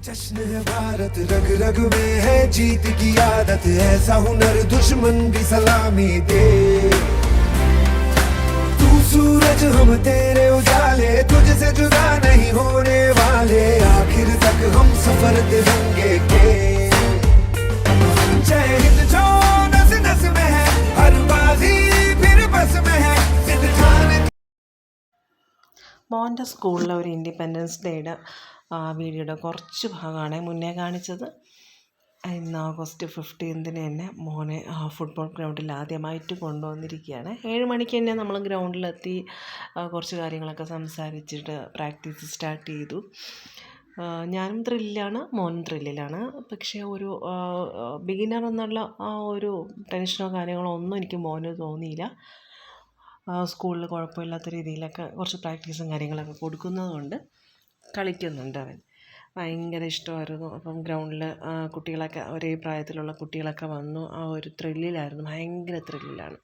जश्न है भारत रग रग में है जीत की आदत ऐसा हुनर दुश्मन भी सलामी दे तू सूरज हम तेरे उजाले तुझसे जुदा नहीं होने वाले आखिर तक हम सफर तिरंगे के जय हिंद जो नस नस में है हर बाजी फिर बस में है जिद ठाने മോൻ്റെ സ്കൂളിലെ ഒരു ഇൻഡിപെൻഡൻസ് ഡേയുടെ വീഡിയോയുടെ കുറച്ച് ഭാഗമാണ് മുന്നേ കാണിച്ചത്. ഇന്ന് ഓഗസ്റ്റ് 15 തന്നെ മോനെ ഫുട്ബോൾ ഗ്രൗണ്ടിൽ ആദ്യമായിട്ട് കൊണ്ടുവന്നിരിക്കുകയാണ്. 7 മണിക്ക് തന്നെ നമ്മൾ ഗ്രൗണ്ടിലെത്തി കുറച്ച് കാര്യങ്ങളൊക്കെ സംസാരിച്ചിട്ട് പ്രാക്ടീസ് സ്റ്റാർട്ട് ചെയ്തു. ഞാനും ത്രില്ലാണ്, മോനും ത്രില്ലിലാണ്. പക്ഷേ ഒരു ബിഗിനർ എന്നുള്ള ആ ഒരു ടെൻഷനോ കാര്യങ്ങളോ ഒന്നും എനിക്ക് മോന് തോന്നിയില്ല. സ്കൂളിൽ കുഴപ്പമില്ലാത്ത രീതിയിലൊക്കെ കുറച്ച് പ്രാക്ടീസും കാര്യങ്ങളൊക്കെ കൊടുക്കുന്നതുകൊണ്ട് കളിക്കുന്നുണ്ട് അവൻ. ഭയങ്കര ഇഷ്ടമായിരുന്നു. അപ്പം ഗ്രൗണ്ടിൽ കുട്ടികളൊക്കെ ഒരേ പ്രായത്തിലുള്ള കുട്ടികളൊക്കെ വന്നു. ആ ഒരു ത്രില്ലിലായിരുന്നു, ഭയങ്കര ത്രില്ലിലാണ്.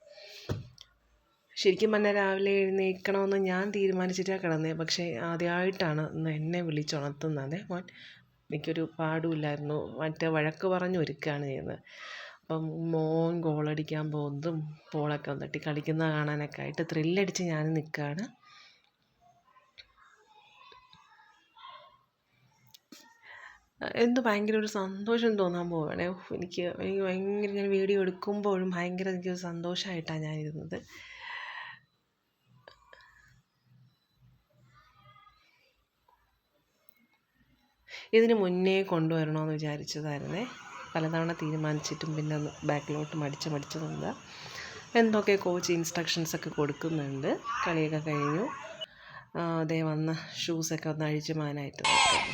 ശരിക്കും പറഞ്ഞാൽ രാവിലെ എഴുന്നേൽക്കണമെന്ന് ഞാൻ തീരുമാനിച്ചിട്ടാണ് കിടന്നത്. പക്ഷേ ആദ്യമായിട്ടാണ് ഇന്ന് എന്നെ വിളിച്ചുണർത്തുന്നത് മോൻ. എനിക്കൊരു പാടുമില്ലായിരുന്നു. മറ്റേ വഴക്ക് പറഞ്ഞ് ഒരുക്കുകയാണ് ചെയ്യുന്നത്. അപ്പം മോൻ ഗോളടിക്കാൻ പോകുന്നതും ബോളൊക്കെ തട്ടി കളിക്കുന്നത് കാണാനൊക്കെ ആയിട്ട് ത്രില്ലടിച്ച് ഞാൻ നിൽക്കുകയാണ്. ഭയങ്കര ഒരു സന്തോഷം തോന്നാൻ പോവുകയാണ്. എനിക്ക് ഭയങ്കര ഞാൻ വീഡിയോ എടുക്കുമ്പോഴും ഭയങ്കര എനിക്കൊരു സന്തോഷമായിട്ടാണ് ഞാനിരുന്നത്. ഇതിന് മുന്നേ കൊണ്ടുവരണമെന്ന് വിചാരിച്ചതായിരുന്നേ. പലതവണ തീരുമാനിച്ചിട്ടും പിന്നെ ബാക്കിലോട്ട് മടിച്ച് നിന്നത്. എന്തൊക്കെ കോച്ച് ഇൻസ്ട്രക്ഷൻസൊക്കെ കൊടുക്കുന്നുണ്ട്. കളിയൊക്കെ കഴിഞ്ഞു. അതേ വന്ന് ഷൂസൊക്കെ ഒന്ന് അഴിച്ച് മാനായിട്ട് നോക്കാം.